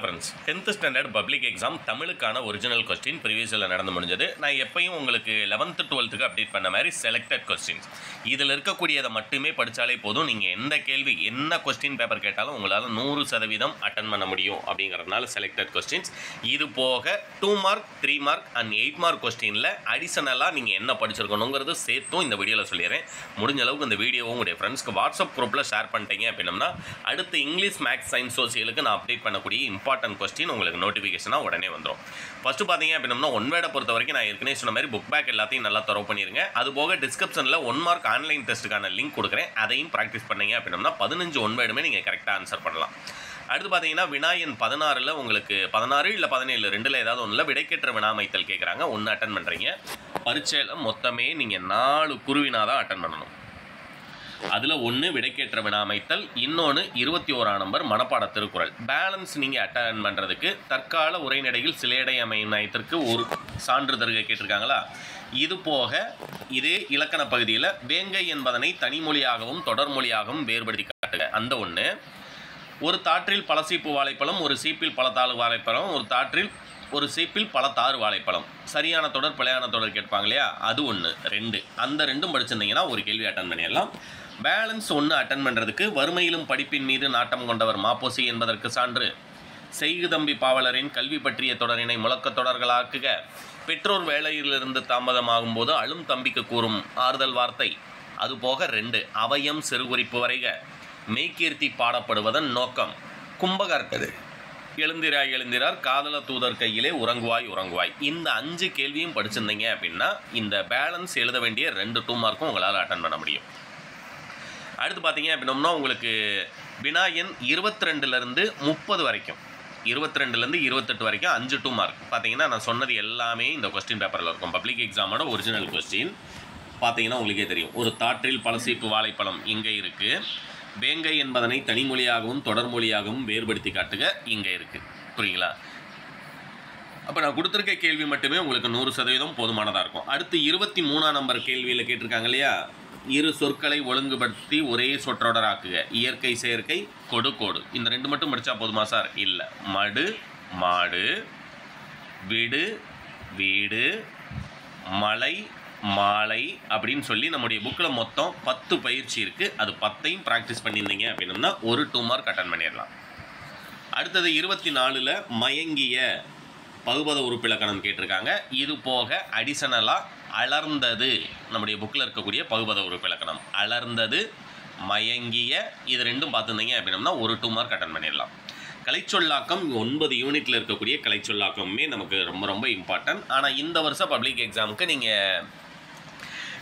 Friends 10th standard public exam தமிழுக்கான original question ப்ரீவியஸில் நடந்து முடிஞ்சது. நான் எப்பயும் உங்களுக்கு 11th 12th அப்டேட் பண்ண மாதிரி செலக்டட் கொஸ்டின்ஸ் இதில் இருக்கக்கூடியதை மட்டுமே படித்தாலே போதும். நீங்கள் எந்த கேள்வி என்ன கொஸ்டின் பேப்பர் கேட்டாலும் உங்களால் 100% அட்டன் பண்ண முடியும் அப்படிங்கிறதுனால செலக்டட் கொஸ்டின்ஸ். இது போக 2 மார்க் 3 மார்க் அண்ட் 8 மார்க் கொஸ்டினில் அடிஷனலாக நீங்கள் என்ன படிச்சிருக்கணுங்கிறது சேர்த்தும் இந்த வீடியோவில் சொல்லிடுறேன். முடிஞ்ச அளவுக்கு இந்த வீடியோவும் உங்களுடைய ஃப்ரெண்ட்ஸ்க்கு வாட்ஸ்அப் குரூப்பில் ஷேர் பண்ணிட்டீங்க அப்படின்னா அடுத்து இங்கிலீஷ் மேக்ஸ் சயின்ஸ் சோசியலுக்கு நான் அப்டேட் பண்ணக்கூடிய இம்பார்ட்டன்ட் கொஸ்டின் உங்களுக்கு நோட்டிஃபிகேஷனாக உடனே வந்துடும். ஃபஸ்ட்டு பார்த்தீங்க அப்படின்னா 1 வேர்டை பொறுத்த வரைக்கும் நான் ஏற்கனவே சொன்ன மாதிரி புக் பேக் எல்லாத்தையும் நல்லா தரவு பண்ணிடுங்க. அது போக டிஸ்கிரிப்ஷனில் 1 மார்க் ஆன்லைன் டெஸ்ட்டுக்கான லிங்க் கொடுக்குறேன். அதையும் ப்ராக்டிஸ் பண்ணீங்க அப்படின்னா 15 1 வேர்டுமே நீங்கள் கரெக்டாக ஆன்சர் பண்ணலாம். அடுத்து பார்த்தீங்கன்னா வினாயன் 16ல் உங்களுக்கு 16 இல்லை 17 ரெண்டில் ஏதாவது ஒன்றில் விடைக்கேற்ற வினாமைத்தல் கேட்குறாங்க. 1 அட்டன் பண்ணுறீங்க. பரீட்சையில் மொத்தமே நீங்கள் 4 குருவினா தான் அட்டன் பண்ணணும். அதில் 1 விடைக்கேற்ற வினாமைத்தல், இன்னொன்று 21ஆம் நம்பர் மனப்பாட திருக்குறள். பேலன்ஸ் நீங்கள் அட்டன் பண்ணுறதுக்கு தற்கால உரைநடையில் சிலையடை அமையத்திற்கு ஒரு சான்றிதழ்கள் கேட்டிருக்காங்களா. இது போக இதே இலக்கண பகுதியில் வேங்கை என்பதனை தனிமொழியாகவும் தொடர்மொழியாகவும் வேறுபடுத்தி காட்டுக. அந்த 1 ஒரு தாற்றில் பல சீப்பு வாழைப்பழம், ஒரு சீப்பில் பல தாறு வாழைப்பழம், ஒரு தாற்றில் ஒரு சீப்பில் பல தாறு வாழைப்பழம். சரியான தொடர் பிழையான தொடர் கேட்பாங்க இல்லையா, அது 1 2 அந்த 2ம் படிச்சிருந்தீங்கன்னா ஒரு கேள்வி அட்டன் பண்ணிடலாம். பேலன்ஸ் 1 அட்டன் பண்ணுறதுக்கு வறுமையிலும் படிப்பின் மீது நாட்டம் கொண்டவர் மாப்போசி என்பதற்கு சான்று. செய்குதம்பி பாவலரின் கல்வி பற்றிய தொடரினை முழக்க தொடர்களாக்குக. பெற்றோர் வேலையிலிருந்து தாமதமாகும் போது அழும் தம்பிக்கு கூறும் ஆறுதல் வார்த்தை. அதுபோக 2 அவயம் சிறுகுறிப்பு வரைக. மெய்கீர்த்தி பாடப்படுவதன் நோக்கம். கும்பகர்ணது எழுந்திராய் எழுந்திரார் காதல தூதர் கையிலே உறங்குவாய் உறங்குவாய். இந்த 5 கேள்வியும் படிச்சிருந்தீங்க அப்படின்னா இந்த பேலன்ஸ் எழுத வேண்டிய 2 2 மார்க்கும் உங்களால் அட்டன் பண்ண முடியும். அடுத்து பார்த்தீங்க அப்படின்னா உங்களுக்கு வினாயன் 22லேருந்து 30 வரைக்கும், 22லேருந்து 28 வரைக்கும் 5 2 மார்க். பார்த்தீங்கன்னா நான் சொன்னது எல்லாமே இந்த கொஸ்டின் பேப்பரில் இருக்கும். பப்ளிக் எக்ஸாமோட ஒரிஜினல் கொஸ்டின் பார்த்தீங்கன்னா உங்களுக்கே தெரியும். ஒரு தாற்றில் பல சீப்பு வாழைப்பழம் இங்கே இருக்குது. வேங்கை என்பதனை தனிமொழியாகவும் தொடர்மொழியாகவும் வேறுபடுத்தி காட்டுக இங்கே இருக்குது. புரியுங்களா? அப்போ நான் கொடுத்துருக்க கேள்வி மட்டுமே உங்களுக்கு 100% போதுமானதாக இருக்கும். அடுத்து 23ஆம் நம்பர் கேள்வியில் கேட்டிருக்காங்க இல்லையா, இரு சொற்களை ஒழுங்குபடுத்தி ஒரே சொற்றொடராக்குக. இயற்கை செயற்கை கொடு கோடு. இந்த 2 மட்டும் படித்தா போதுமா சார்? இல்லை. மடு மாடு, விடு வீடு, மலை மாலை அப்படின்னு சொல்லி நம்முடைய புக்கில் மொத்தம் 10 பயிற்சி இருக்குது. அது 10ஐயும் ப்ராக்டிஸ் பண்ணியிருந்தீங்க அப்படின்னா ஒரு 2 மார்க் அட்டன் பண்ணிடலாம். அடுத்தது 24ல் மயங்கிய பகுபத உறுப்பிலக்கணம் கேட்டிருக்காங்க. இது போக அடிஷனலாக அலர்ந்தது நம்முடைய புக்கில் இருக்கக்கூடிய பகுபத உறுப்பிலக்கணம். அலர்ந்தது மயங்கிய இது 2ம் பார்த்துருந்தீங்க அப்படின்னா ஒரு 2 மார்க் அட்டன் பண்ணிடலாம். கலைச்சொல்லாக்கம் 9 யூனிட்டில் இருக்கக்கூடிய கலைச்சொல்லாக்கமே நமக்கு ரொம்ப ரொம்ப இம்பார்ட்டன்ட். ஆனால் இந்த வருஷம் பப்ளிக் எக்ஸாமுக்கு நீங்கள்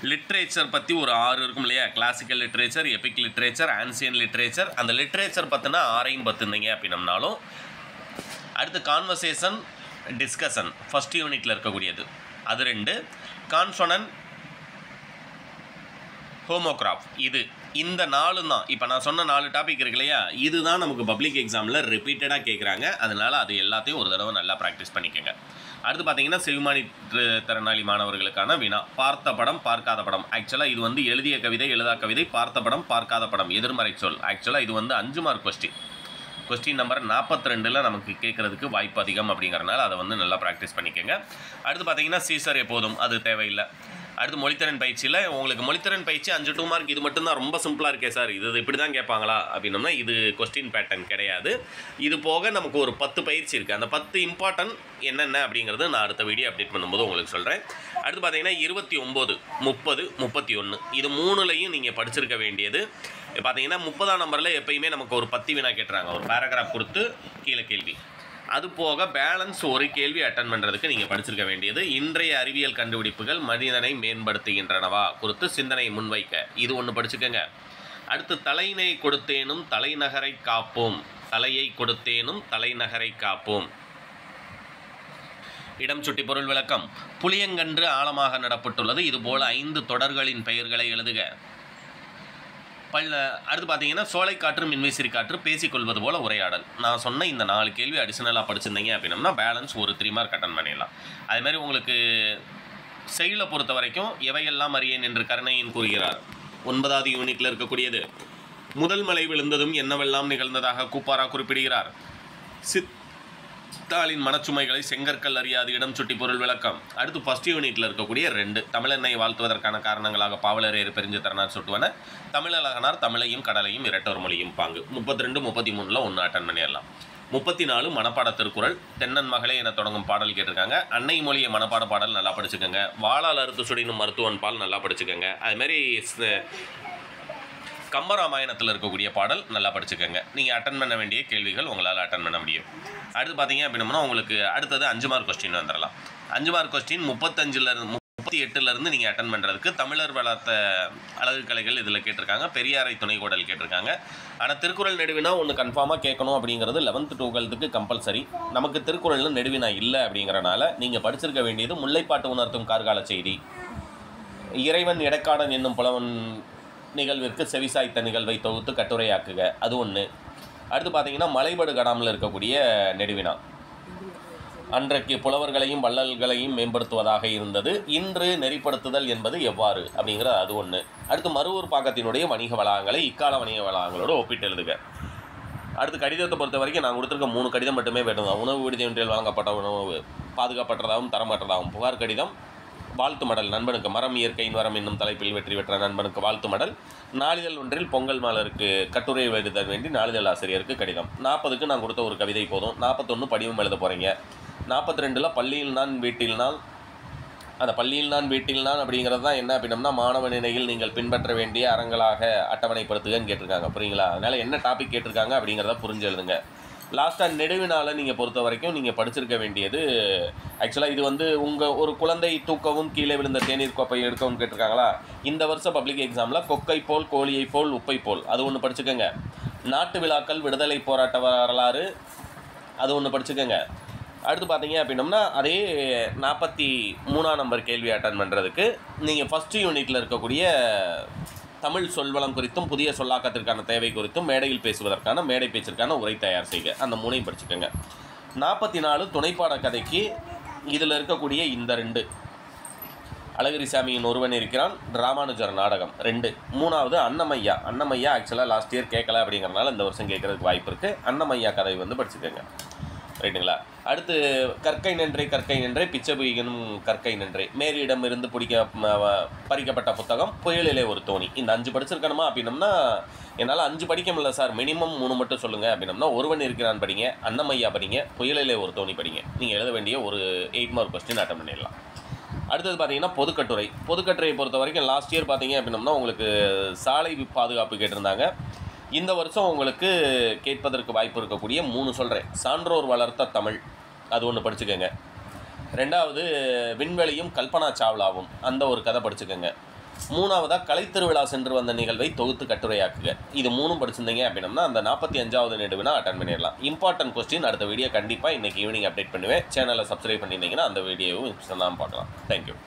லிட்ரேச்சர் பற்றி ஒரு 6 இருக்கும் இல்லையா, classical literature, Epic literature, ancient literature. அந்த லிட்ரேச்சர் பார்த்தினா 6ஐயும் பார்த்துருந்தீங்க அப்படின்னம்னாலும் அடுத்து கான்வர்சேஷன் டிஸ்கஷன் ஃபஸ்ட் யூனிட்டில் இருக்கக்கூடியது அது 2. கான்சொனன்ட் ஹோமோகிராஃப் இது இந்த 4 தான். இப்போ நான் சொன்ன 4 டாபிக் இருக்கு இல்லையா, இதுதான் நமக்கு பப்ளிக் எக்ஸாமில் ரிப்பீட்டடாக கேட்குறாங்க. அதனால் அது எல்லாத்தையும் ஒரு தடவை நல்லா ப்ராக்டிஸ் பண்ணிக்கோங்க. அடுத்து பார்த்தீங்கன்னா செவிமானி திறனாளி மாணவர்களுக்கான வினா. பார்த்த படம் பார்க்காத படம். ஆக்சுவலாக இது வந்து எழுதிய கவிதை எழுதா கவிதை, பார்த்த படம் பார்க்காத படம் எதிர்மறை சொல். ஆக்சுவலாக இது வந்து 5 மார்க் கொஸ்டின் நம்பர் 42ல் நமக்கு கேட்குறதுக்கு வாய்ப்பு அதிகம் அப்படிங்கிறனால அதை வந்து நல்லா ப்ராக்டிஸ் பண்ணிக்கோங்க. அடுத்து பார்த்தீங்கன்னா சீசர் எப்போதும் அது தேவையில்லை. அடுத்து மொழித்திறன் பயிற்சியில் உங்களுக்கு மொழித்திறன் பயிற்சி 5 2 மார்க். இது மட்டும்தான் ரொம்ப சிம்பிளாக இருக்கே சார், இது இப்படி தான் கேட்பாங்களா அப்படின்னோம்னா இது கொஸ்டின் பேட்டர்ன் கிடையாது. இது போக நமக்கு ஒரு 10 பயிற்சி இருக்குது. அந்த 10 இம்பார்ட்டன்ட் என்னென்ன அப்படிங்கிறது நான் அடுத்த வீடியோ அப்டேட் பண்ணும்போது உங்களுக்கு சொல்கிறேன். அடுத்து பார்த்தீங்கன்னா 29 30 31 இது 3லையும் நீங்கள் படிச்சிருக்க வேண்டியது. பார்த்தீங்கன்னா 30ஆம் நம்பரில் எப்பயுமே நமக்கு ஒரு 10 வினா கேட்டுறாங்க. ஒரு பேராகிராஃப் கொடுத்து கீழே கேள்வி. அது போக பேலன்ஸ் ஒரு கேள்வி அட்டன் பண்ணுறதுக்கு நீங்கள் படிச்சிருக்க வேண்டியது இன்றைய அறிவியல் கண்டுபிடிப்புகள் மனிதனை மேம்படுத்துகின்றனவா குறித்து சிந்தனை முன்வைக்க. இது 1 படிச்சுக்கோங்க. அடுத்து தலையினை கொடுத்தேனும் தலைநகரை காப்போம். தலையை கொடுத்தேனும் தலைநகரை காப்போம். இடம் சுட்டி பொருள் விளக்கம். புளியங்கன்று ஆழமாக நடப்பட்டுள்ளது. இதுபோல் 5 தொடர்களின் பெயர்களை எழுதுக. அடுத்து பார்த்தீங்கன்னா சோலைக்காற்று மின்விசிறி காற்று பேசிக்கொள்வது போல உரையாடல். நான் சொன்ன இந்த 4 கேள்வி அடிஷனலாக படிச்சிருந்தீங்க அப்படின்னா பேலன்ஸ் ஒரு 3 மார்க் அட்டன் பண்ணிடலாம். அதேமாதிரி உங்களுக்கு செயலை பொறுத்த வரைக்கும் எவையெல்லாம் அறியேன் என்று கருணையின் கூறுகிறார் 9வது யூனிட்டில் இருக்கக்கூடியது. முதல் மழை விழுந்ததும் என்னவெல்லாம் நிகழ்ந்ததாக கூப்பாரா குறிப்பிடுகிறார். தாளின் மனச்சுமைகளை செங்கற்கள் அறியாது இடம் சுட்டி பொருள் விளக்கம். அடுத்து ஃபர்ஸ்ட் யூனிட்டில் இருக்கக்கூடிய 2 தமிழெண்ணை வாழ்த்துவதற்கான காரணங்களாக பாவலரேறு பெருஞ்சு தரனார் சுட்டுவன, தமிழழகனார் தமிழையும் கடலையும் இரட்டோர் மொழியும் பாங்கு. 32 33ல் 1 அட்டன் பண்ணிடலாம். 34 மனப்பாட திருக்குறள். தென்னன் மகளே என தொடங்கும் பாடல் கேட்டிருக்காங்க. அன்னை மொழியை மனப்பாட பாடல் நல்லா படிச்சுக்கோங்க. வாளால் அறுத்து சுடினும் மருத்துவன் பால் நல்லா படிச்சுக்கோங்க. அதுமாரி கம்பராமாயணத்தில் இருக்கக்கூடிய பாடல் நல்லா படிச்சுக்கோங்க. நீங்கள் அட்டன் பண்ண வேண்டிய கேள்விகள் உங்களால் அட்டன் பண்ண முடியும். அடுத்து பார்த்தீங்க அப்படின்னா உங்களுக்கு அடுத்தது 5 மார்க் கொஸ்டின் வந்துடலாம். 5 மார்க் கொஸ்டின் 38லேருந்து நீங்கள் அட்டன் பண்ணுறதுக்கு தமிழர் வளர்த்த அழகு கலைகள் இதில் கேட்டிருக்காங்க. பெரியாரை துணைக்கோடல் கேட்டிருக்காங்க. ஆனால் திருக்குறள் நெடுவினா ஒன்று கன்ஃபார்மாக கேட்கணும் அப்படிங்கிறது 11th 12th கம்பல்சரி. நமக்கு திருக்குறளில் நெடுவினா இல்லை அப்படிங்கிறனால நீங்கள் படிச்சிருக்க வேண்டியது முல்லைப்பாட்டு உணர்த்தும் கார்கால செய்தி, இறைவன் இடைக்காடன் என்னும் புலவன் நிகழ்விற்கு செவிசாய்த்த நிகழ்வை தொகுத்து கட்டுரையாக்குக, அது ஒன்று. அடுத்து பார்த்தீங்கன்னா மலைபடு கடாமில் இருக்கக்கூடிய நெடுவினா, அன்றைக்கு புலவர்களையும் வள்ளல்களையும் மேம்படுத்துவதாக இருந்தது, இன்று நெறிப்படுத்துதல் என்பது எவ்வாறு அப்படிங்கிற அது ஒன்று. அடுத்து மருவூர் பாக்கத்தினுடைய வணிக வளாகங்களை இக்கால வணிக வளாகங்களோடு ஒப்பிட்டு எழுதுக. அடுத்து கடிதத்தை பொறுத்த வரைக்கும் நான் கொடுத்துருக்க 3 கடிதம் மட்டுமே வேண்டும். உணவு விடுதி ஒன்றில் வழங்கப்பட்ட உணவு பாதுகாப்பற்றதாகவும் தரமற்றதாகவும், புகார் கடிதம், வாழ்த்து மடல் நண்பனுக்கு, மரம் இயற்கையின் வரம் என்னும் தலைப்பில் வெற்றி பெற்ற நண்பனுக்கு வாழ்த்து மடல், நாளிதழ் ஒன்றில் பொங்கல் மலருக்கு கட்டுரை எழுத வேண்டி நாளிதழ் ஆசிரியருக்கு கடிதம். 40க்கு நான் கொடுத்த ஒரு கவிதை போதும். 41 படிவம் எழுத போகிறீங்க. 42ல் பள்ளியில் நான் வீட்டில் நான், அந்த பள்ளியில் நான் வீட்டில் நான் அப்படிங்கிறது தான் என்ன அப்படின்னம்னா மாணவ நிலையில் நீங்கள் பின்பற்ற வேண்டிய அறங்களாக அட்டவணைப்படுத்துகன்னு கேட்டிருக்காங்க. புரியுங்களா? அதனால் என்ன டாபிக் கேட்டிருக்காங்க அப்படிங்கிறத புரிஞ்சு எழுதுங்க. லாஸ்ட்டாக நெடுவினால் நீங்கள் பொறுத்த வரைக்கும் நீங்கள் படிச்சிருக்க வேண்டியது ஆக்சுவலாக இது வந்து உங்கள் ஒரு குழந்தை தூக்கவும் கீழே விழுந்த தேநீர் கோப்பை எடுக்கவும் கேட்டிருக்காங்களா. இந்த வருஷம் பப்ளிக் எக்ஸாமில் கொக்கை போல் கோழியை போல் உப்பை போல் அது ஒன்று படிச்சுக்கோங்க. நாட்டு விழாக்கள் விடுதலை போராட்ட வரலாறு அது ஒன்று படிச்சுக்கோங்க. அடுத்து பார்த்தீங்க அப்படின்னம்னா அதே 43ஆம் நம்பர் கேள்வி அட்டன் பண்ணுறதுக்கு நீங்கள் ஃபஸ்ட்டு யூனிட்டில் இருக்கக்கூடிய தமிழ் சொல்வளம் குறித்தும் புதிய சொல்லாக்கத்திற்கான தேவை குறித்தும் மேடையில் பேசுவதற்கான மேடை பேச்சிற்கான உரை தயார் செய்க, அந்த 3ஐயும் படிச்சுக்கோங்க. 44 துணைப்பாட கதைக்கு இதில் இருக்கக்கூடிய இந்த 2 அழகிரிசாமியின் ஒருவன் இருக்கிறான், ராமானுஜர் நாடகம் 2. 3வது அன்னமையா ஆக்சுவலாக லாஸ்ட் இயர் கேட்கல அப்படிங்கிறனால இந்த வருஷம் கேட்குறதுக்கு வாய்ப்பு இருக்குது. அன்னமையா கதை வந்து படிச்சுக்கோங்க. ரைட்டுங்களா? அடுத்து கற்கை நின்றே பிச்சைபுயினும் கற்கை நின்றே, மேரியிடம் இருந்து பறிக்கப்பட்ட புத்தகம், புயலிலே ஒரு தோணி. இந்த 5 படிச்சிருக்கணுமா அப்படின்னம்னா என்னால் 5 படிக்க முடியல சார், மினிமம் 3 மட்டும் சொல்லுங்கள் அப்படின்னம்னா ஒருவன் இருக்கிறான் படிங்க, அன்னமையா படிங்க, புயலிலே ஒரு தோணி படிங்க. நீங்கள் எழுத வேண்டிய ஒரு 8 மார்க் கொஸ்டின் அட்டன் பண்ணிடலாம். அடுத்தது பார்த்தீங்கன்னா பொதுக்கட்டுரையை பொறுத்த வரைக்கும் லாஸ்ட் இயர் பார்த்தீங்க அப்படின்னம்னா உங்களுக்கு சாலை பாதுகாப்பு கேட்டிருந்தாங்க. இந்த வருஷம் உங்களுக்கு கேட்பதற்கு வாய்ப்பு இருக்கக்கூடிய 3 சொல்கிறேன். சான்றோர் வளர்த்த தமிழ் அது ஒன்று படிச்சுக்கோங்க. 2வது விண்வெளியும் கல்பனா சாவ்லாவும் அந்த ஒரு கதை படிச்சுக்கோங்க. 3வதாக கலைத்திருவிழா சென்று வந்த நிகழ்வை தொகுத்து கட்டுரையாக்குக. இது 3 படிச்சிருந்தீங்க அப்படின்னம்னா அந்த 45வது நெடுவினா அட்டன் பண்ணிடலாம். இம்பார்ட்டன்ட் கொஸ்டின் அடுத்த வீடியோ கண்டிப்பாக இன்றைக்கி ஈவினிங் அப்டேட் பண்ணுவேன். சேனலை சப்ஸ்கிரைப் பண்ணியிருந்தீங்கன்னா அந்த வீடியோவும் தான் பார்க்கலாம். தேங்க்யூ.